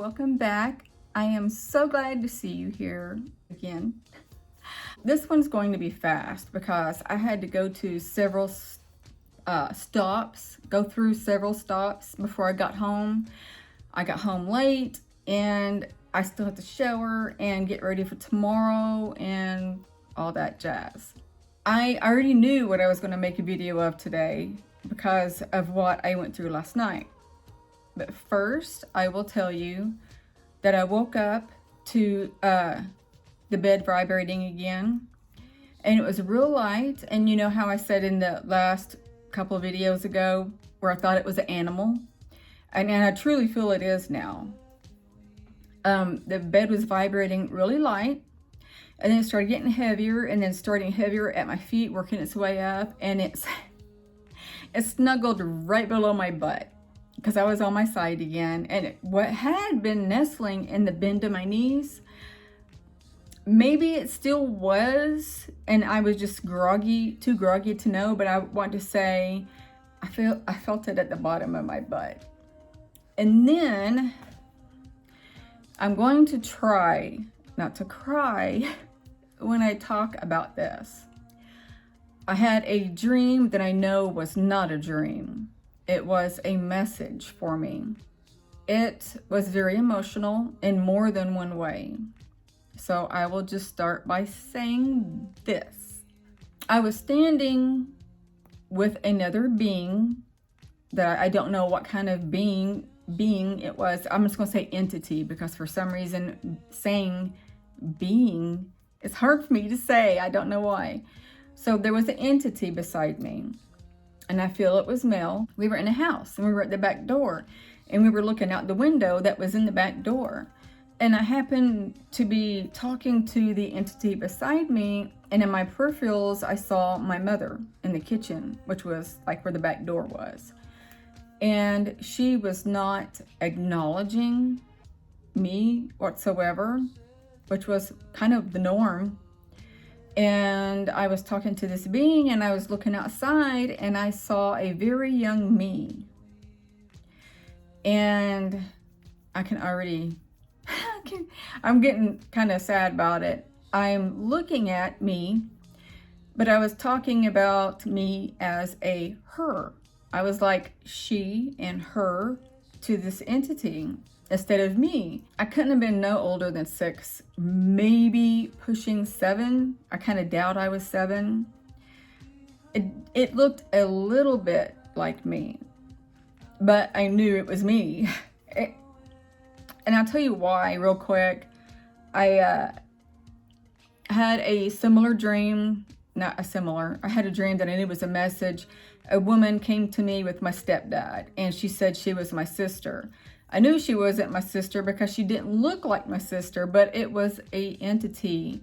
welcome back. I am so glad to see you here again. This one's going to be fast because I had to go to several go through several stops before I got home. I got home late and I still have to shower and get ready for tomorrow and all that jazz. I already knew what I was going to make a video of today because of what I went through last night. But first, I will tell you that I woke up to the bed vibrating again, and it was real light. And you know how I said in the last couple of videos ago where I thought it was an animal, and I truly feel it is now. The bed was vibrating really light, and then it started getting heavier, and then starting heavier at my feet, working its way up, and it snuggled right below my butt because I was on my side again. And what had been nestling in the bend of my knees, maybe it still was, and I was just too groggy to know, but I want to say I felt it at the bottom of my butt. And then I'm going to try not to cry when I talk about this. I had a dream that I know was not a dream. It was a message for me. It was very emotional in more than one way. So I will just start by saying this. I was standing with another being that I don't know what kind of being it was. I'm just going to say entity because for some reason saying being is hard for me to say. I don't know why. So there was an entity beside me, and I feel it was male. We were in a house and we were at the back door, and we were looking out the window that was in the back door. And I happened to be talking to the entity beside me, and in my peripherals, I saw my mother in the kitchen, which was like where the back door was. And she was not acknowledging me whatsoever, which was kind of the norm. And I was talking to this being, and I was looking outside, and I saw a very young me. And I can already, I'm getting kind of sad about it. I'm looking at me, but I was talking about me as a her. I was like she and her to this entity instead of me. I couldn't have been no older than 6, maybe pushing 7. I kind of doubt I was 7. It looked a little bit like me, but I knew it was me. And I'll tell you why real quick. I had a similar dream, I had a dream that I knew was a message. A woman came to me with my stepdad, and she said she was my sister. I knew she wasn't my sister because she didn't look like my sister, but it was an entity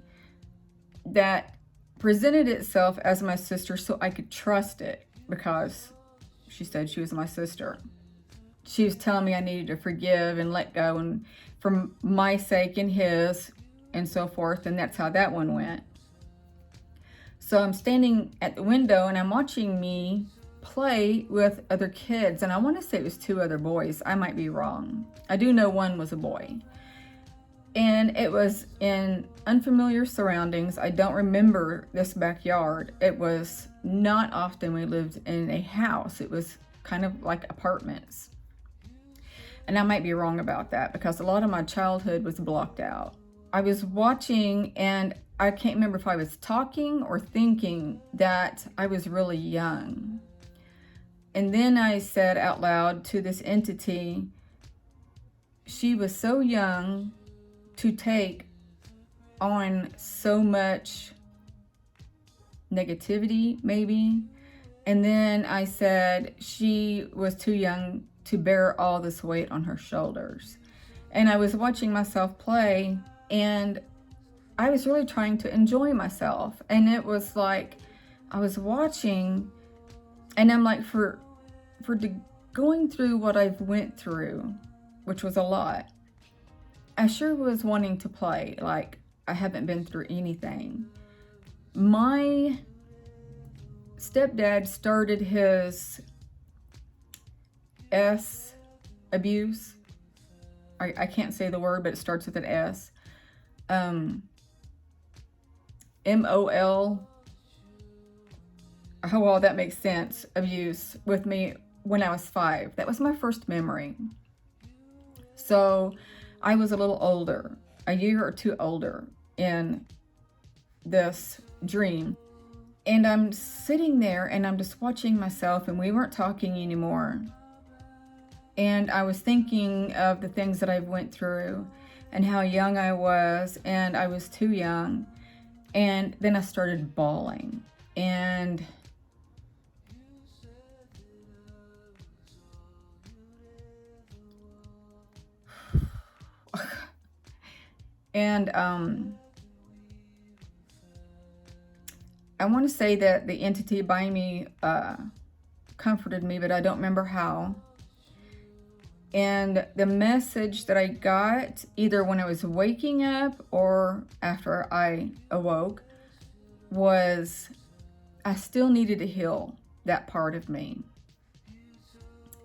that presented itself as my sister so I could trust it because she said she was my sister. She was telling me I needed to forgive and let go, and for my sake and his and so forth, and that's how that one went. So I'm standing at the window and I'm watching me play with other kids, and I want to say it was 2 other boys. I might be wrong. I do know one was a boy, and it was in unfamiliar surroundings. I don't remember this backyard. It was not often we lived in a house. It was kind of like apartments, and I might be wrong about that because a lot of my childhood was blocked out. I was watching, and I can't remember if I was talking or thinking that I was really young. And then I said out loud to this entity, she was so young to take on so much negativity, maybe. And then I said she was too young to bear all this weight on her shoulders. And I was watching myself play, and I was really trying to enjoy myself. And it was like I was watching, and I'm like, for going through what I've went through, which was a lot, I sure was wanting to play like I haven't been through anything. My stepdad started his abuse. I can't say the word, but it starts with an S. MOL. Oh, well, that makes sense. Abuse with me when I was 5. That was my first memory. So I was a little older, a year or two older in this dream. And I'm sitting there and I'm just watching myself, and we weren't talking anymore. And I was thinking of the things that I've went through and how young I was, and I was too young. And then I started bawling. And I want to say that the entity by me comforted me, but I don't remember how. And the message that I got, either when I was waking up or after I awoke, was I still needed to heal that part of me.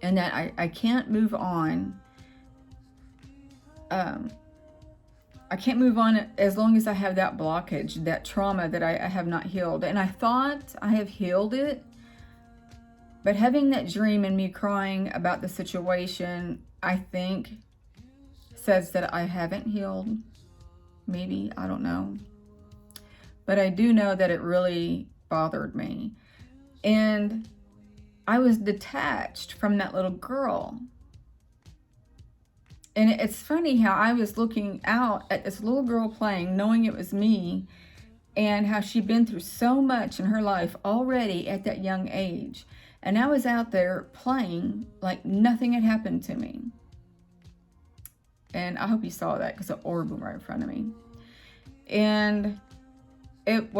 And that I can't move on. I can't move on as long as I have that blockage, that trauma that I have not healed. And I thought I have healed it. But having that dream and me crying about the situation, I think, says that I haven't healed. Maybe, I don't know. But I do know that it really bothered me. And I was detached from that little girl. And it's funny how I was looking out at this little girl playing, knowing it was me, and how she'd been through so much in her life already at that young age. And I was out there playing like nothing had happened to me. And I hope you saw that, because an orb went right in front of me. And it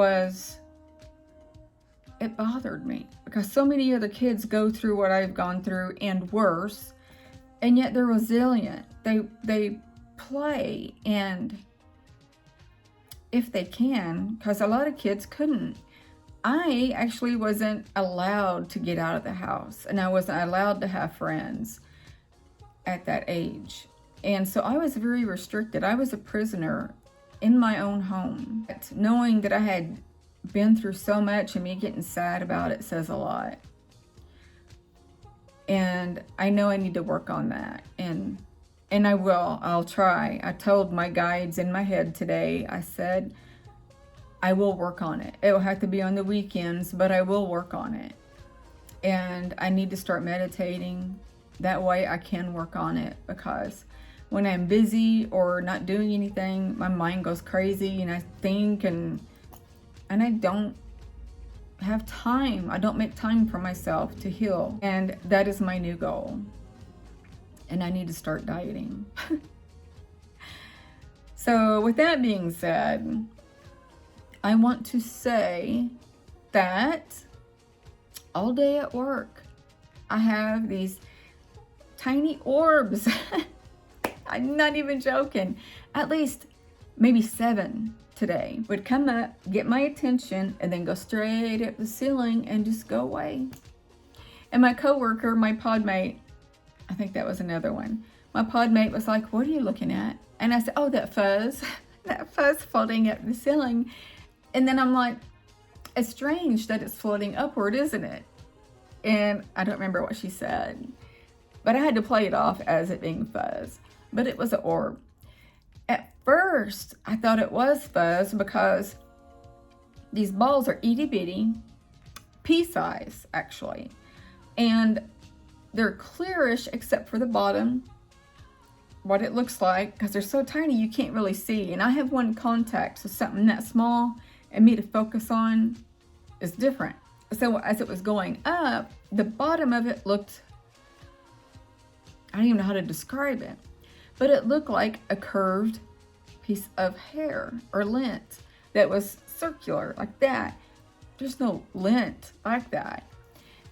bothered me, because so many other kids go through what I've gone through and worse, and yet they're resilient. They play, and if they can, because a lot of kids couldn't. I actually wasn't allowed to get out of the house, and I wasn't allowed to have friends at that age. And so I was very restricted. I was a prisoner in my own home. But knowing that I had been through so much, and me getting sad about it says a lot. And I know I need to work on that. And I will. I'll try. I told my guides in my head today, I said, I will work on it. It will have to be on the weekends, but I will work on it. And I need to start meditating. That way I can work on it, because when I'm busy or not doing anything, my mind goes crazy, and I think, and I don't have time. I don't make time for myself to heal. And that is my new goal. And I need to start dieting. So with that being said, I want to say that all day at work, I have these tiny orbs. I'm not even joking. At least maybe 7 today would come up, get my attention, and then go straight up the ceiling and just go away. And my coworker, my podmate, I think that was another one. My podmate was like, "What are you looking at?" And I said, "Oh, that fuzz, that fuzz floating up the ceiling." And then I'm like, it's strange that it's floating upward, isn't it? And I don't remember what she said, but I had to play it off as it being fuzz. But it was an orb. At first, I thought it was fuzz, because these balls are itty bitty, pea size actually, and they're clearish except for the bottom, what it looks like, because they're so tiny you can't really see. And I have one contact, so something that small and me to focus on is different. So as it was going up, the bottom of it looked, I don't even know how to describe it, but it looked like a curved piece of hair or lint that was circular like that. There's no lint like that.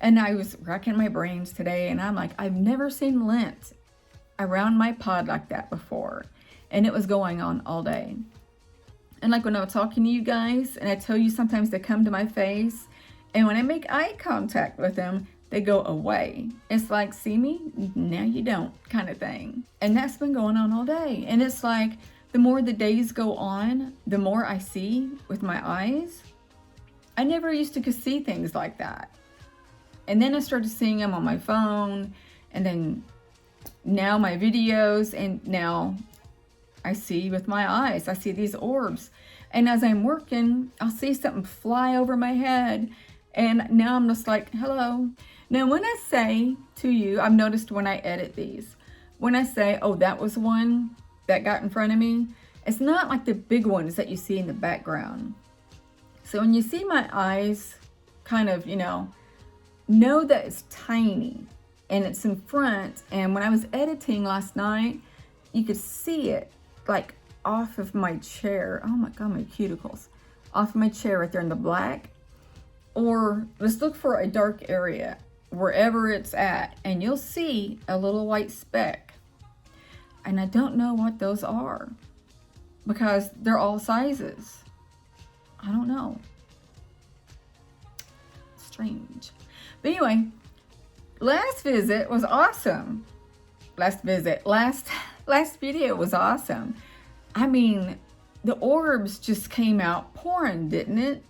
And I was racking my brains today, and I'm like, I've never seen lint around my pod like that before. And it was going on all day. And like when I was talking to you guys, and I tell you sometimes they come to my face, and when I make eye contact with them, they go away. It's like, see me? Now you don't, kind of thing. And that's been going on all day. And it's like, the more the days go on, the more I see with my eyes. I never used to see things like that. And then I started seeing them on my phone, and then now my videos, and now I see with my eyes. I see these orbs. And as I'm working, I'll see something fly over my head, and now I'm just like, hello. Now when I say to you, I've noticed when I edit these, when I say, oh, that was one that got in front of me, it's not like the big ones that you see in the background. So when you see my eyes kind of, know that it's tiny and it's in front. And when I was editing last night, you could see it like off of my chair. Oh my God, my cuticles. Off of my chair right there in the black. Or let's look for a dark area, wherever it's at, and you'll see a little white speck. And I don't know what those are because they're all sizes. I don't know. Strange. But anyway, last visit was awesome. Last video was awesome. I mean, the orbs just came out pouring, didn't it?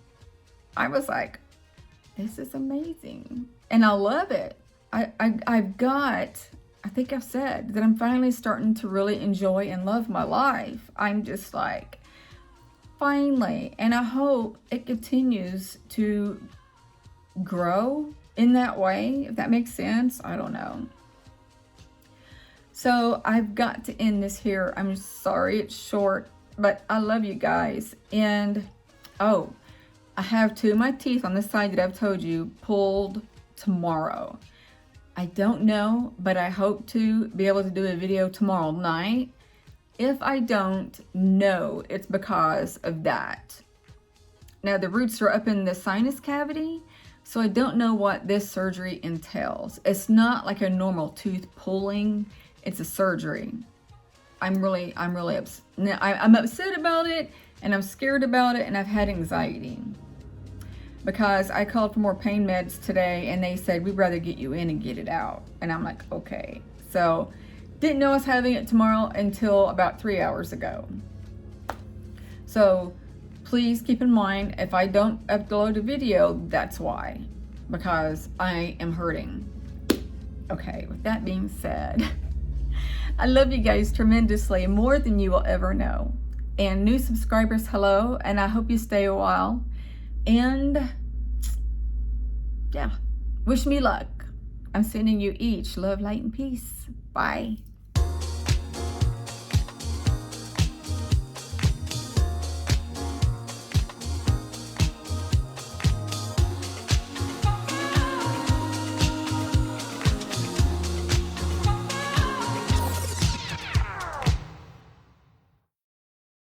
I was like, this is amazing. And I love it. I think I've said that I'm finally starting to really enjoy and love my life. I'm just like, finally. And I hope it continues to grow in that way, if that makes sense. I don't know. So I've got to end this here. I'm sorry it's short, but I love you guys. And oh, I have 2 of my teeth on this side that I've told you pulled tomorrow. I don't know, but I hope to be able to do a video tomorrow night. If I don't know, it's because of that. Now the roots are up in the sinus cavity, so I don't know what this surgery entails. It's not like a normal tooth pulling, it's a surgery. I'm really upset. Now, I'm upset about it, and I'm scared about it, and I've had anxiety. Because I called for more pain meds today, and they said, we'd rather get you in and get it out. And I'm like, okay. So, didn't know I was having it tomorrow until about 3 hours ago. So, please keep in mind, if I don't upload a video, that's why. Because I am hurting. Okay, with that being said, I love you guys tremendously, more than you will ever know. And new subscribers, hello, and I hope you stay a while. And yeah, wish me luck. I'm sending you each love, light, and peace. Bye.